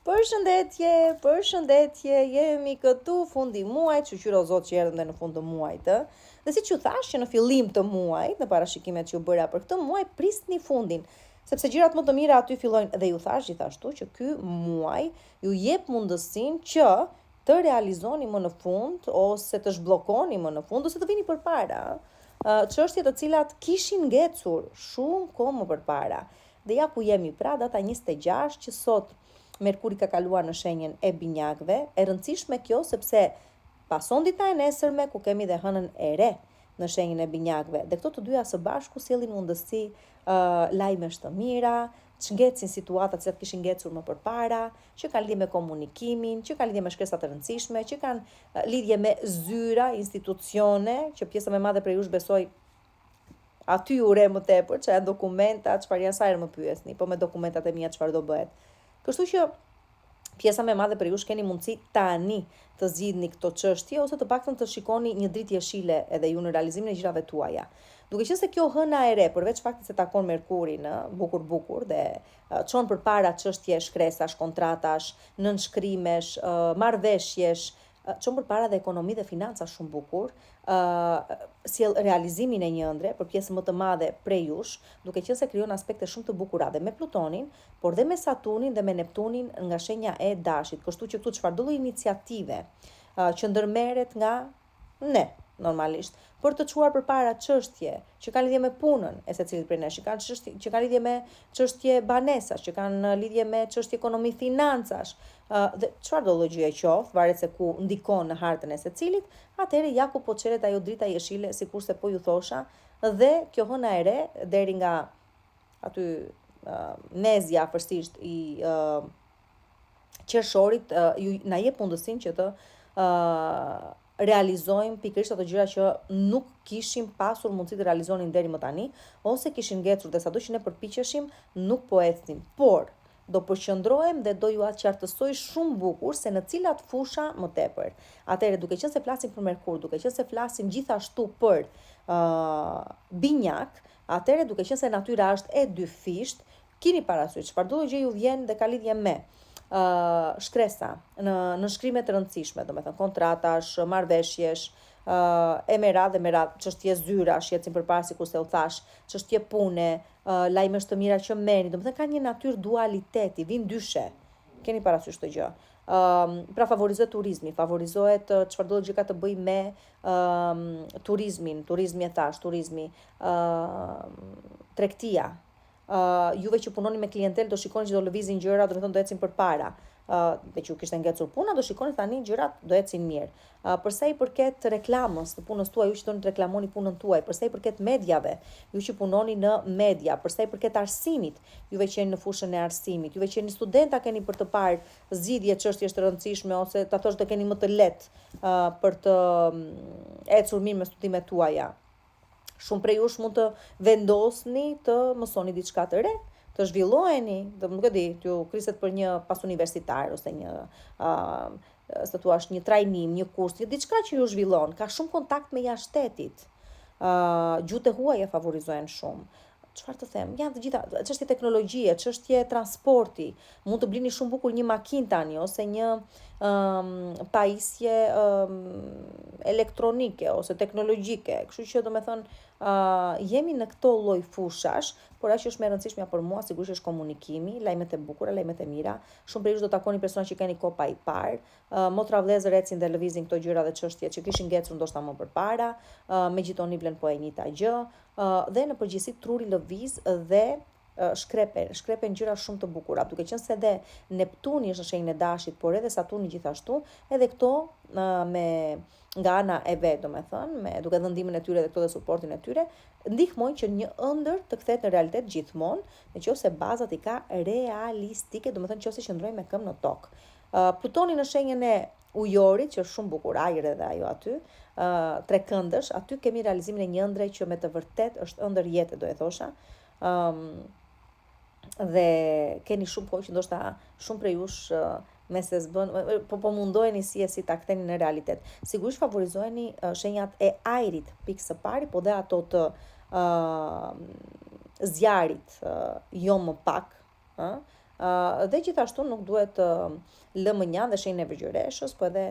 Përshëndetje, jemi këtu fundi muajt, shqyro zot që erdhën dhe në fund të muajt. Dhe si që thash që në fillim të muajt, në parashikimet që u bëra për këtë muaj, prisni fundin, sepse gjërat më të mira aty fillojnë dhe ju thash gjithashtu që ky muaj ju jep mundësin që të realizoni më në fund, ose të zhbllokoni më në fund, ose të vini përpara çështje të cilat kishin ngecur shumë kohë më përpara. Dhe ja ku jemi pra, data 26 që sot Merkuri ka kaluar në shenjën e binjakëve, e rëndësishme kjo sepse pason dita e nesërme ku kemi dhe hënën e re në shenjën e binjakëve. Dhe këto të dyja së bashku sjellin mundësi lajmesh të mira, që ngecin situata që kishin ngecur më përpara, që kanë lidhje me komunikimin, që kanë lidhje me shkresa të rëndësishme, që kanë lidhje me zyra, institucione, që pjesa më e madhe prej jush besoj aty u re më tepër, që janë dokumenta, çfarë janë sa herë më pyesni, po me dokumentat e mia çfarë do bëhet. Kështu që pjesa më e madhe për jush keni mundësi tani të zgjidhni këto çështje ose të paktën të shikoni një dritë jeshile edhe ju në realizimin e gjërave tuaja. Duke qenë se kjo hëna e re, përveç faktit se takon Merkurin në bukur dhe çon përpara çështje shkresash, kontratash, nënshkrimesh, marrëveshjesh, çon përpara dhe ekonomi dhe financa shumë bukur, sjell realizimin e një ëndre për pjesën më të madhe prej jush, duke qenë se krijon aspekte shumë të bukura dhe me Plutonin, por dhe me Saturnin dhe me Neptunin nga shenja e Dashit. Kështu që këtu çfarëdo lloj iniciative që ndërmerret nga ne normalisht për të çuar përpara çështje që kanë lidhje me punën e secilit prej nesh, që kanë lidhje me çështje banesash, që kanë lidhje me çështje ekonomi financash, dhe çfarëdo lloj gjëje qoftë, varet se ku ndikon në hartën e secilit, atëherë ja ku po çeret ajo drita jeshile, sikurse po ju thosha, dhe kjo hëna e re deri nga aty mezi afërsisht i qershorit ju na jep mundësinë që të realizojmë pikërisht ato gjëra që nuk kishim pasur mundësi të realizonin deri më tani, ose kishin ngecur dhe sado që ne përpiqeshim nuk po ecnin. Por do përqendrohem dhe do ju qartësoj shumë bukur se në cilat fusha më tepër. Atëherë, duke qenë se flasim për Merkur, duke qenë se flasim gjithashtu për binjak, atëherë duke qenë se natyra është e dyfisht, keni parasysh çfarëdo gjë ju vjen dhe ka lidhje me shkresa në shkrime të rëndësishme, domethënë kontratash, marrëveshjesh, e me radhë, çështje zyrash, ecin përpara sikurse u thash, çështje pune, lajmesh të mira që merrni, domethënë ka një natyrë dualiteti, vin dyshe. Keni parasysh këtë gjë. Pra favorizohet turizmi, favorizohet çfarëdo gjë ka të bëjë me turizmi e thash, tregtia. Juve që punoni me klientel do shikoni që do lëvizin gjëra, do të thonë do ecin përpara. Dhe që ju kishte ngecur puna, do shikoni tani gjërat do ecin mirë. Përsa i përket reklamës të punës tuaj, ju që doni të reklamoni punën tuaj, përsa i përket mediave, ju që punoni në media, përsa i përket arsimit, juve që jeni në fushën e arsimit, juve që jeni studenta keni për të parë zgjidhje çështjesh të rëndësishme ose ta thosh do keni më të lehtë për të ecur mirë me studimet tuaja. Shumë prej jush mund të vendosni të mësoni diçka të re, të zhvilloheni, nuk e di, t'ju kriset për një pas universitar ose një së thuash një trajnim, një kurs, diçka që ju zhvillon, ka shumë kontakt me jashtëtetit. Gjuhët e huaja favorizojnë shumë. Çfarë të them? Janë të gjitha çështje teknologjie, çështje transporti. Mund të blini shumë bukur një makinë tani ose një pajisje elektronike ose teknologjike. Kështu që domethënë jemi në këto lloj fushash, por ajo që është më e rëndësishmja për mua sigurisht është komunikimi, lajmet e bukura, lajmet e mira. Shumë prej jush do takoni persona që keni kohë pa i parë, motra vëllezër ecin dhe lëvizin këto gjëra dhe çështje që kishin ngecur ndoshta më përpara, me gjithoni blen po e njëjta gjë, dhe në përgjithësi truri lëviz dhe shkrepen gjëra shumë të bukura, duke qenë se dhe Neptuni është në shenjën e Dashit, por edhe Saturni gjithashtu, edhe këto nga ana e vet, domethënë, duke dhënë ndihmën e tyre dhe këto dhe suportin e tyre, ndihmojnë që një ëndër të kthehet në realitet gjithmonë, nëse bazat i ka realistike, domethënë nëse qëndrojmë me këmbë në tokë. Plutoni në shenjën e Ujorit, që është shumë bukur, ajër edhe ajo aty, trekëndësh, aty kemi realizimin e një ëndre që me të vërtet është ëndër jete, do e thosha. Dhe keni shumë kohë që ndoshta shumë prej jush me se s'bën, po mundoheni si ta ktheni në realitet. Sigurisht favorizoheni shenjat e ajrit pikë së pari, po dhe ato të zjarit jo më pak, Dhe gjithashtu nuk duhet lëmënjan dhe shenjën e vëgjëreshës, po edhe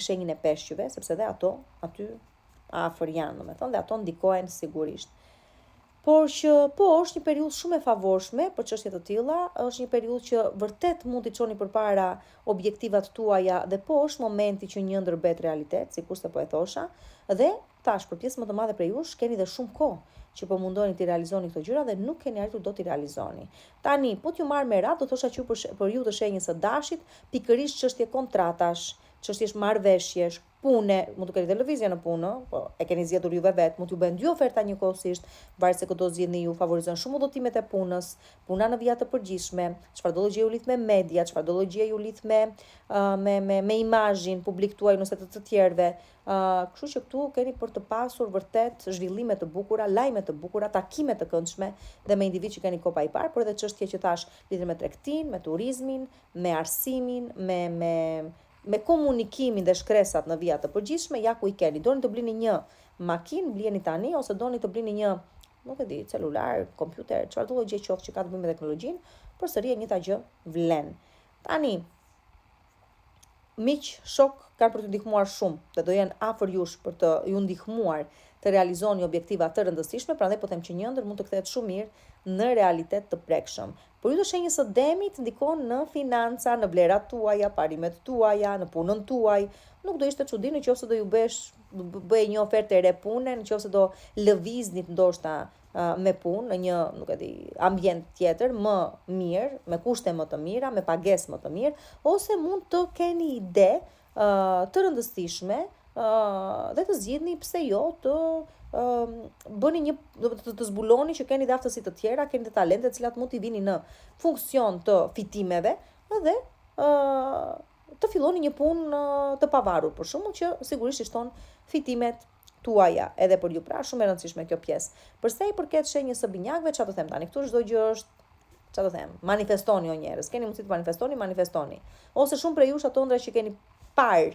shenjën e peshqyve, sepse dhe ato aty afër janë, domethënë, dhe ato ndikojnë sigurisht. Por që po është një periudhë shumë e favorshme për çështje të tilla, është një periudhë që vërtet mund t'i çoni përpara objektivat tuaja dhe po është momenti që një ndër bëhet realitet, sikurse po e thosha, dhe tash për pjesë më të madhe prej jush keni dhe shumë kohë që po mundoni t'i realizoni këto gjëra dhe nuk keni arritur do t'i realizoni. Tani, po t'ju marr me radhë, do thosha që për ju të shenjës së dashit, pikërisht çështje kontratash, çështjesh marrëveshjesh, pune, mund të keni televizja në punë, po e keni zgjedhur juve vetë, mund t'ju bëjnë dy oferta njëkohësisht, varet se këto zgjidhni ju, favorizon shumë udhëtimet e punës, puna në vija të përgjithshme, çfarë do lloji ju lidh me media, çfarë do lloji ju lidh me imazhin publik tuaj nëse të tjerëve. Kështu që këtu keni për të pasur vërtet zhvillime të bukura, lajme të bukura, takime të këndshme dhe me individ që keni kopa i parë, por edhe çështje që thash lidhur me tregtinë, me turizmin, me arsimin, me komunikimin dhe shkresat në vija të përgjithshme, ja ku i keni. Doni të blini një makinë, blini tani, ose doni të blini një, nuk e di, celular, kompjuter, çfarë do gjë qoftë që ka të bëjë me teknologjinë, përsëri e njëjta gjë vlen. Tani, miq, shok kanë për të ndihmuar shumë dhe do jenë afër jush për të ju ndihmuar të realizoni objektiva të rëndësishme, prandaj po them që një ndër mund të kthehet shumë mirë në realitet të prekshëm. Por ju të shenjës së demit ndikon në financa, në vlerat tuaja, parimet tuaja, në punën tuaj. Nuk do ishte çudi nëse do ju bëj një ofertë e re pune, nëse do lëviznit ndoshta me punë në një, nuk e di, ambient tjetër më mirë, me kushte më të mira, me pagesë më të mirë, ose mund të keni ide të rëndësishme dhe të zgjidhni pse jo të bëni një të zbuloni që keni dhe aftësi të tjera, keni dhe talente të cilat mund t'i vini në funksion të fitimeve dhe të filloni një punë të pavarur, për shembull, që sigurisht i shton fitimet tuaja, edhe për ju, pra shumë e rëndësishme kjo pjesë. Përsa i përket shenjës së binjakëve, çfarë do them tani? Këtu çdo gjë është, çfarë do them? Manifestoni o njerëz. Keni mundësi të manifestoni. Ose shumë prej jush ato ëndra që keni parë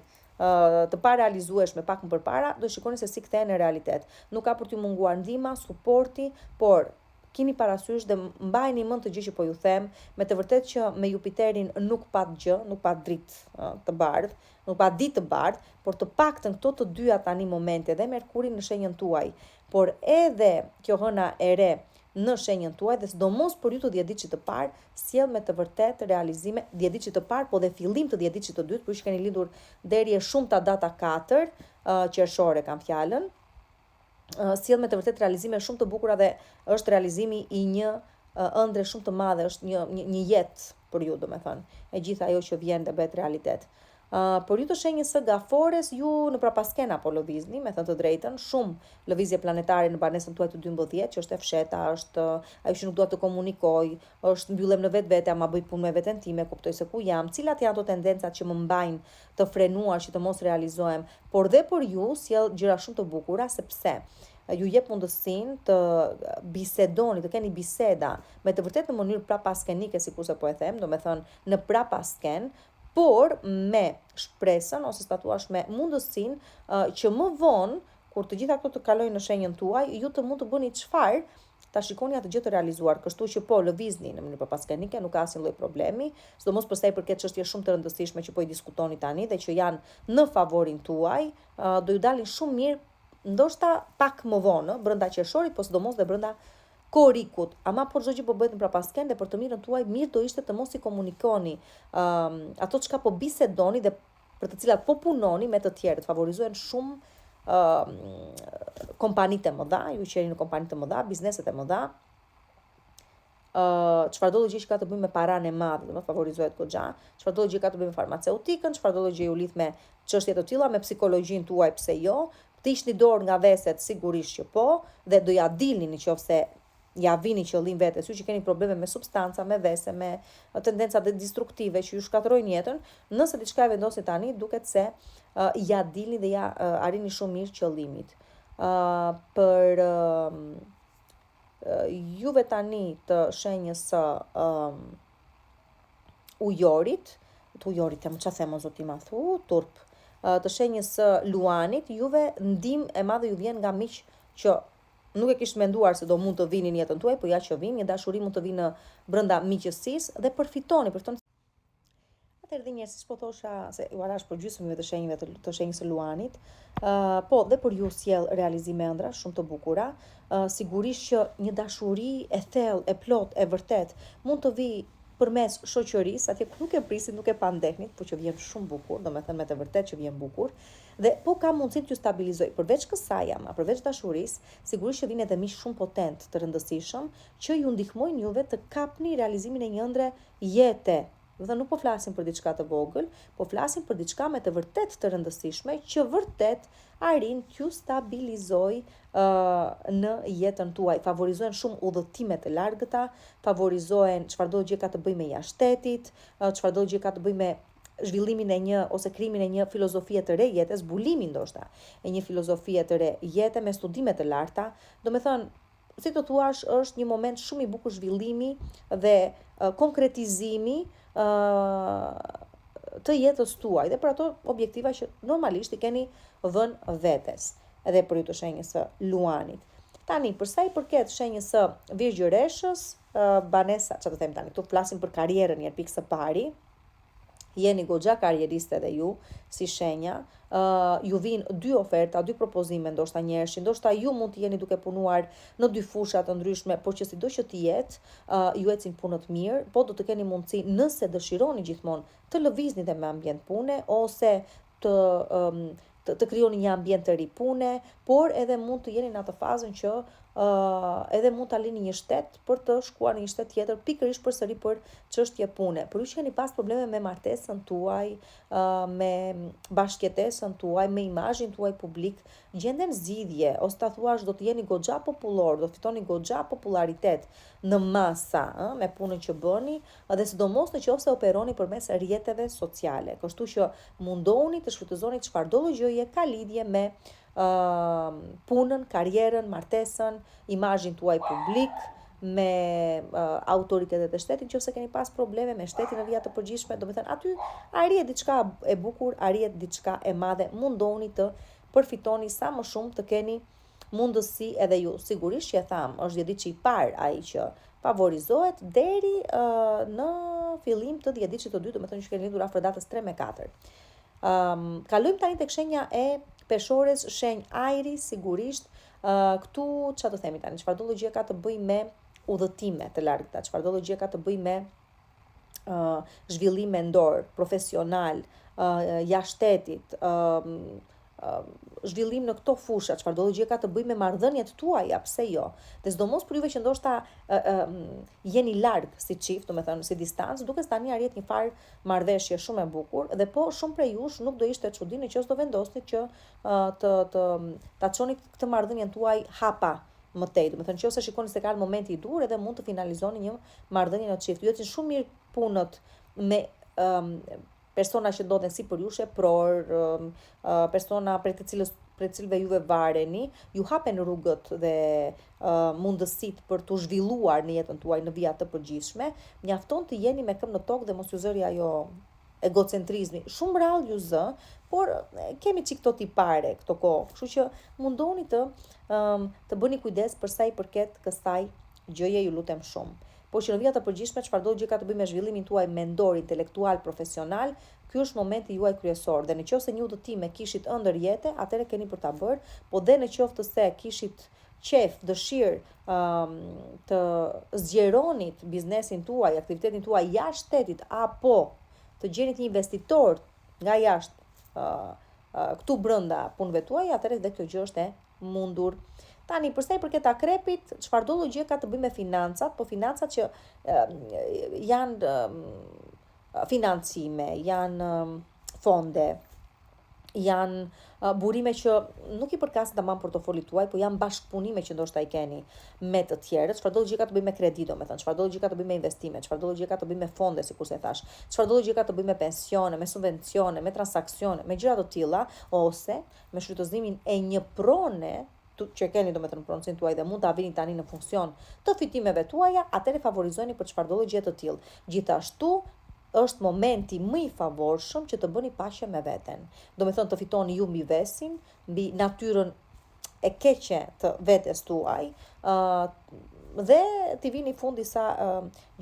të parealizueshme pak më përpara, do shikoni se si kthehen në realitet. Nuk ka për t'ju munguar ndihma, suporti, por keni parasysh dhe mbajini mend të gjë që po ju them, me të vërtetë që me Jupiterin nuk pat gjë, nuk pat dritë të bardhë, nuk pat ditë të bardhë, por të paktën këto të dyja tani momente dhe Merkurin në shenjën tuaj, por edhe kjo hëna e re në shenjën tuaj dhe sidomos për ju të 10 ditësh të parë, sjell me të vërtetë realizime 10 ditësh të parë, po dhe fillim të 10 ditësh të dytë, për që keni lidhur deri e shumta data 4 qershore kam fjalën. Sjell me të vërtetë realizime shumë të bukura dhe është realizimi i një ëndre shumë të madhe, është një jetë për ju, domethënë, e gjitha ajo që vjen dhe bëhet realitet. Por ju të shenjës së Gafores, ju në prapaskena po lëvizni, me thënë të drejtën, shumë lëvizje planetare në banesën tuaj të 12, që është e fsheta, është ajo që nuk dua të komunikoj, është mbyllem në vetvete, ama bëj punë me veten time, kuptoj se ku jam, cilat janë ato tendencat që më mbajnë të frenuar që të mos realizohem, por dhe për ju sjell gjëra shumë të bukura, sepse ju jep mundësinë të bisedoni, të keni biseda me të vërtetë në mënyrë prapaskenike, sikurse po e them, domethënë në prapasken, por me shpresën ose statuash me mundësinë që më vonë, kur të gjitha këto të kalojnë në shenjën tuaj, ju të mund të bëni çfarë ta shikoni atë gjë të realizuar, kështu që po lëvizni në mënyrë prapaskenike, nuk ka asnjë lloj problemi, sidomos për sa i përket çështje shumë të rëndësishme që po i diskutoni tani dhe që janë në favorin tuaj, do ju dalin shumë mirë, ndoshta pak më vonë, brenda qershorit, po sidomos dhe brenda korikut, ama por çdo gjë po bëhet në prapasken dhe për të mirën tuaj, mirë do ishte të mos i komunikoni ato çka po bisedoni dhe për të cilat po punoni me të tjerët. Favorizohen shumë kompanitë e mëdha, ju që jeni në kompanitë e mëdha, bizneset e mëdha. Çfarëdo gjë që ka të bëjë me paranë e madhe, do të favorizohet goxha. Çfarëdo gjë ka të bëjë me farmaceutikën, çfarëdo gjë ju lidh me çështje të tilla, me psikologjinë tuaj, pse jo? Të hiqni dorë nga veset, sigurisht që po, dhe do ja dilni nëse ja vini qëllim vetes, ju që keni probleme me substanca, me vese, me tendenca destruktive që ju shkatërrojnë jetën, nëse diçka e vendosni tani, duket se ja dilni dhe ja arrini shumë mirë qëllimit. Për juve tani të shenjës së ujorit, çfarë them o zoti ma thu, turp, të shenjës së luanit, juve ndihmë e madhe ju vjen nga miq që nuk e kishte menduar se do mund të vinin në jetën tuaj, po ja që vinë, një dashuri mund të vinë brenda miqësisë dhe përfitoni për këtë. Atëherë dhe njerëzisht po thosha se u arash për gjysmëve të shenjës së Luanit, po dhe për ju sjell realizime ëndra shumë të bukura. Sigurisht që një dashuri e thellë, e plot, e vërtet mund të vi përmes shoqërisë, atje ku nuk e prisit, nuk e pandehni, por që vjen shumë bukur, domethënë me të vërtet që vjen bukur, dhe po ka mundësinë t'ju stabilizoj. Përveç kësaj ama, përveç dashurisë, sigurisht që vjen edhe miq shumë potent të rëndësishëm që ju ndihmojnë juve të kapni realizimin e një ëndre jete. Dhe nuk po flasim për diçka të vogël, po flasim për diçka me të vërtet të rëndësishme që vërtet arrin t'ju stabilizoj në jetën tuaj. Favorizohen shumë udhëtime të largëta, favorizohen çfarëdo gjë ka të bëjë me jashtetit, çfarëdo gjë ka të bëjë me zhvillimin e një ose krijimin e një filozofie të re jete, zbulimin ndoshta e një filozofie të re jete me studime të larta. Domethënë, si të thuash, është një moment shumë i bukur zhvillimi dhe konkretizimi të jetës tuaj dhe për ato objektiva që normalisht i keni vënë vetes, edhe për ju të shenjës së Luanit. Tani, për sa i përket shenjës së Virgjëreshës, banesa, çfarë të them tani, këtu flasim për karrierën një pikë së pari. Jeni goxha karrieriste dhe ju, si shenja, ju vinë dy oferta, dy propozime, ndoshta njerëshi, ndoshta ju mund të jeni duke punuar në dy fusha të ndryshme, por që sido që të jetë, ju ecin punët mirë, po do të keni mundësi, nëse dëshironi gjithmonë të lëvizni dhe me ambient pune, ose të krijoni një ambient të ri pune, por edhe mund të jeni në atë fazën që edhe mund ta lini një shtet për të shkuar në një shtet tjetër pikërisht përsëri për çështje pune. Por ju që keni pas probleme me martesën tuaj, me bashkëjetesën tuaj, me imazhin tuaj publik, gjenden zgjidhje ose ta thuash do të jeni goxha popullor, do të fitoni goxha popularitet në masa, me punën që bëni, dhe sidomos nëse operoni përmes rrjeteve sociale. Kështu që mundohuni të shfrytëzoni çfarëdo gjëje ka lidhje me punën, karrierën, martesën, imazhin tuaj publik, me autoritetet e shtetit, nëse keni pas probleme me shtetin në vija të përgjithshme, domethënë aty arrihet diçka e bukur, arrihet diçka e madhe, mundohuni të përfitoni sa më shumë, të keni mundësi edhe ju. Sigurisht që e tham, është dhjetëdiçi i parë ai që favorizohet deri në fillim të dhjetëdiçit të dytë, domethënë që keni lindur afër datës 3 me 4. Kalojmë tani tek shenja e peshores, shenjë ajri, sigurisht, këtu çfarë të themi tani, çfarëdo gjë ka të bëjë me udhëtime të largëta, çfarëdo gjë ka të bëjë me zhvillim mendor, profesional, jashtë shtetit, zhvillim në këto fusha, çfarëdo gjë ka të bëjë me marrëdhëniet tuaja, pse jo? Dhe sidomos për juve që ndoshta jeni larg si çift, domethënë si distancë, duke tani arrihet një farë marrëveshje shumë e bukur dhe po shumë prej jush nuk do ishte çudi nëse do vendosni që ta çoni këtë marrëdhënien tuaj hapa më tej, domethënë nëse shikoni se ka momenti i dur edhe mund të finalizoni një marrëdhënie në çift. Ju ecin shumë mirë punët me persona që ndodhen si për jushe, pror, persona për cilëve juve vareni, ju hapen rrugët dhe mundësit për të zhvilluar në jetën tuaj në vija të përgjithshme. Mjafton të jeni me këmbë në tokë dhe mos ju zëri ajo egocentrizmi. Shumë rrallë ju zë, por kemi çik këto tipare këto kohë. Kështu që mundoni të bëni kujdes për sa i përket kësaj gjëje, ju lutem shumë. Po që në vija të përgjithshme, çfarëdo gjë ka të bëjë me zhvillimin tuaj mendor, intelektual, profesional, ky është momenti juaj kryesor. Dhe nëse një udhëtim e kishit ëndër jete, atëherë keni për ta bërë, po dhe nëse se kishit qef, dëshirë të zgjeronit biznesin tuaj, aktivitetin tuaj jashtë shtetit, apo të gjenit një investitor nga jashtë këtu brenda punëve tuaja, atëherë dhe kjo gjë është e mundur. Tani, përsa i përket akrepit, çfarëdo gjë ka të bëjë me financat, po financat që janë financime, janë fonde, janë burime që nuk i përkasin tamam portofolit tuaj, po janë bashkëpunime që ndoshta i keni me të tjerët, çfarëdo gjë ka të bëjë me kredi, domethënë, çfarëdo gjë ka të bëjë me investime, çfarëdo gjë ka të bëjë me fonde, sikurse e thash, çfarëdo gjë ka të bëjë me pensione, me subvencione, me transaksione, me gjëra të tilla, ose me shfrytëzimin e një prone që keni domethënë pronësin tuaj dhe mund ta vini tani në funksion të fitimeve tuaja, atëherë favorizojeni për çfarëdo gjë të tillë. Gjithashtu është momenti më i favorshëm që të bëni paqe me veten. Domethënë të fitoni ju mbi vesin, mbi natyrën e keqe të vetes tuaj, dhe t'i vini fundi sa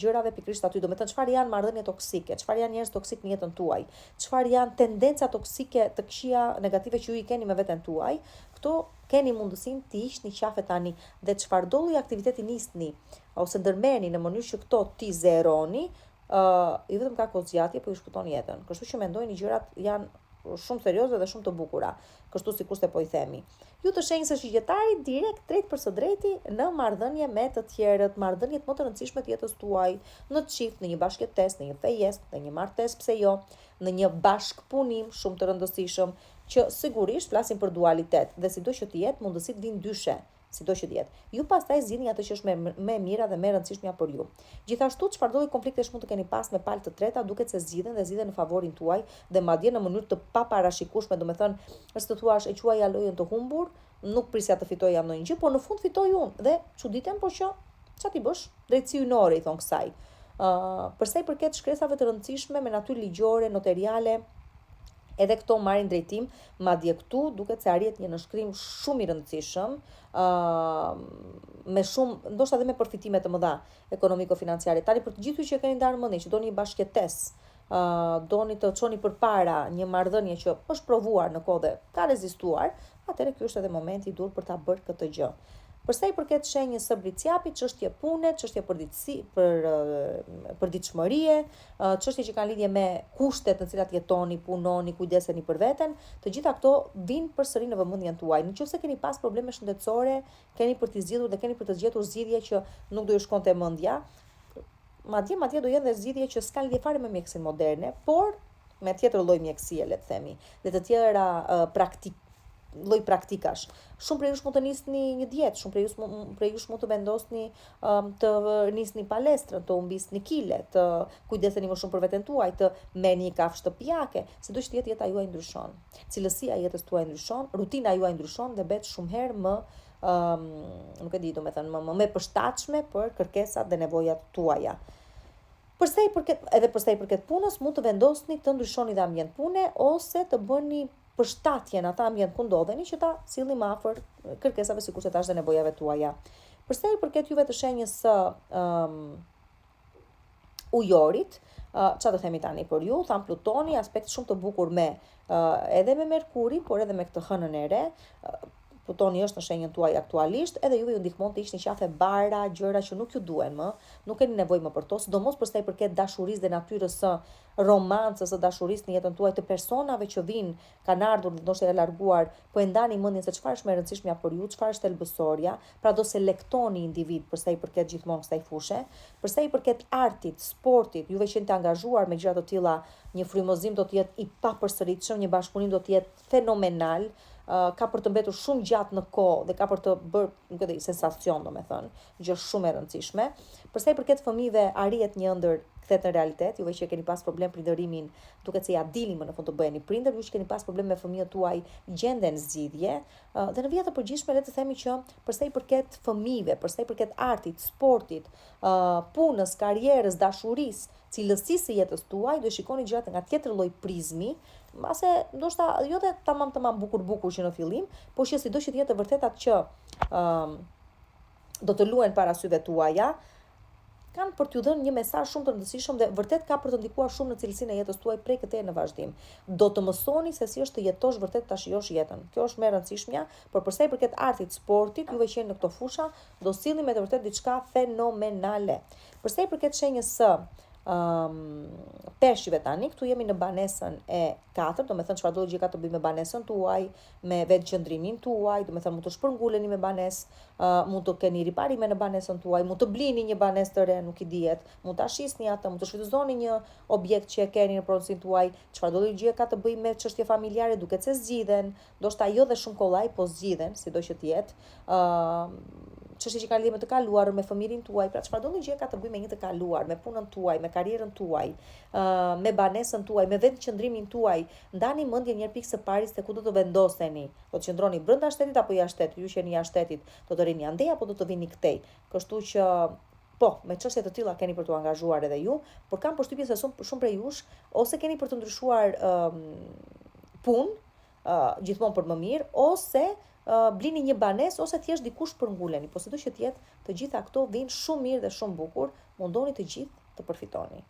gjërave pikrisht aty. Do me thënë çfarë janë marrëdhënie toksike, çfarë janë njerëz toksik në jetën tuaj, çfarë janë tendenca toksike të këqija negative që ju i keni me veten tuaj. Këto keni mundësinë t'i hiqni qafe tani dhe çfarë do lloj aktiviteti nisni ose ndërmerrni në mënyrë që këto t'i zeroni, i vetëm ka kohë zgjatje, po ju shpëton jetën. Kështu që mendojni gjërat janë shumë serioze dhe shumë të bukura, kështu sikur se po i themi. Ju të shenjë së shigjetari direkt drejt për së drejti në marrëdhënie me të tjerët, marrëdhëniet më të rëndësishme të jetës tuaj, në çift, në një bashkëtesë, në një fejesë, në një martesë, pse jo, në një bashkëpunim shumë të rëndësishëm, që sigurisht flasim për dualitet dhe sido që të jetë mundësitë vijnë ndyshe, sido që të jetë. Ju pastaj zgjidhni atë që është më e mira dhe më e rëndësishmja për ju. Gjithashtu, çfarë do lloj konfliktesh mund të keni pas me palë të treta, duket se zgjidhen në favorin tuaj dhe madje në mënyrë të paparashikueshme, domethënë, është të thuash e quaja lojën të humbur, nuk prisja të fitoj jam ndonjë gjë, por në fund fitoj unë dhe çuditem po që çfarë ti bësh? Drejtësi hyjnore i thon kësaj. Për sa i përket shkresave të rëndësishme me natyrë ligjore, notariale, edhe këto marrin drejtim, madje këtu duket se arrihet një nënshkrim shumë i rëndësishëm, me shumë, ndoshta edhe me përfitime të mëdha ekonomiko-financiare. Tani për të gjithë ju që keni ndarë mendin që doni një bashkëtesë, doni të çoni përpara një marrëdhënie që është provuar në kohë dhe ka rezistuar, atëherë ky është edhe momenti i dur për ta bërë këtë gjë. Për sa i përket shenjës së bricjapit, çështje pune, çështje përditshmërie, çështje që kanë lidhje me kushtet në cilat jetoni, punoni, kujdeseni për veten, të gjitha këto vinë përsëri në vëmendjen tuaj. Nëse keni pas probleme shëndetësore, keni për t'i zgjidhur dhe keni për të zgjedhur zgjidhje që nuk do ju shkonte mendja, madje do jenë dhe zgjidhje që s'kan lidhje fare me mjekësinë moderne, por me tjetër lloj mjekësie, le të themi, dhe të tjera lloj praktikash. Shumë prej jush mund të nisni një dietë, shumë prej jush mund të vendosni të nisni palestrën, të humbisni kile, të kujdeseni më shumë për veten tuaj, të merrni një kafshë shtëpiake, sidoqë të jetë jeta juaj ndryshon. Cilësia e jetës tuaj ndryshon, rutina juaj ndryshon dhe bëhet shumë herë më nuk e di, domethënë më përshtatshme për kërkesat dhe nevojat tuaja. Për sa i përket punës, mund të vendosni të ndryshoni dhe ambient pune ose të bëni përshtatje në ata ambient ku ndodheni që ta sillni më afër kërkesave sikur se tash dhe nevojave tuaja. Për sa i përket juve të shenjës së ujorit, çfarë do themi tani për ju? Tham Plutoni, aspekt shumë të bukur me edhe me Merkuri, por edhe me këtë hënën e re. Plutoni është në shenjën tuaj aktualisht, edhe juve ju ndihmon të hiqni qafe bara, gjëra që nuk ju duhen më, nuk keni nevojë më për to, sidomos për sa i përket dashurisë dhe natyrës së romancës së dashurisë në jetën tuaj, të personave që vinë, kanë ardhur, ndoshta e larguar, po e ndani mendjen se çfarë është më e rëndësishmja për ju, çfarë është elbësorja, pra do selektoni individ për sa i përket gjithmonë kësaj fushë. Për sa i përket artit, sportit, juve që jeni të angazhuar me gjëra të tilla, një frymëzim do të jetë i papërsëritshëm, një bashkëpunim do të jetë fenomenal. Ka për të mbetur shumë gjatë në kohë dhe ka për të bërë, nuk e di, sensacion, domethënë, gjë shumë e rëndësishme. Për sa i përket fëmijëve, arrihet një ëndër kthehet në realitet, juve që keni pas problem prindërimin, duket se ja dilni më në fund të bëheni prindër, ju që keni pas problem me fëmijët tuaj, gjenden zgjidhje, dhe në vija të përgjithshme le të themi që për sa i përket fëmijëve, për sa i përket artit, sportit, punës, karrierës, dashurisë, cilësisë së jetës tuaj, do shikoni gjërat nga tjetër lloj prizmi, mbase ndoshta jo dhe tamam bukur që në fillim, por që sido që të jetë të vërtetat që do të luhen para syve tuaja, kanë për t'ju dhënë një mesazh shumë të rëndësishëm dhe vërtet ka për të ndikuar shumë në cilësinë e jetës tuaj prej këtej në vazhdim. Do të mësoni se si është të jetosh vërtet ta shijosh jetën. Kjo është më e rëndësishmja, por për sa i përket artit, sportit, juve që jeni në këto fusha, do sillni me të vërtet diçka fenomenale. Për sa i përket shenjës së peshqive tani, këtu jemi në banesën e 4, do me thënë çfarë do gjë ka të bëjë me banesën tuaj, me vetë qëndrimin tuaj, do me thënë mund të shpërnguleni me banesë, mund të keni riparime në banesën tuaj, mund të blini një banesë të re, nuk i dihet, mund të ashisni atë, mund të shfrytëzoni një objekt që e keni në pronësinë tuaj, çfarë do gjë ka të bëjë me çështje familjare, duket se zgjidhen, ndoshta jo dhe shumë kollaj, po zgjidhen, sido që të jetë. Çështje që kanë lidhje me të kaluar, me fëmirin tuaj, pra çfarë do gjë ka të bëjë me një të kaluar, me punën tuaj, me karrierën tuaj, me banesën tuaj, me vetë qëndrimin tuaj, ndani mendjen një pikë së pari se ku do të vendoseni. Do të qëndroni brenda shtetit apo jashtë shtetit? Ju që jeni jashtë shtetit, do të rini andej apo do të vini këtej? Kështu që po, me çështje të tilla keni për t'u angazhuar edhe ju, por kam përshtypjen se shumë prej jush ose keni për të ndryshuar punë, gjithmonë për më mirë, ose blini një banesë ose thjesht dikush përnguleni, po sido që të jetë, të gjitha këto vinë shumë mirë dhe shumë bukur, mundoni të gjithë të përfitoni.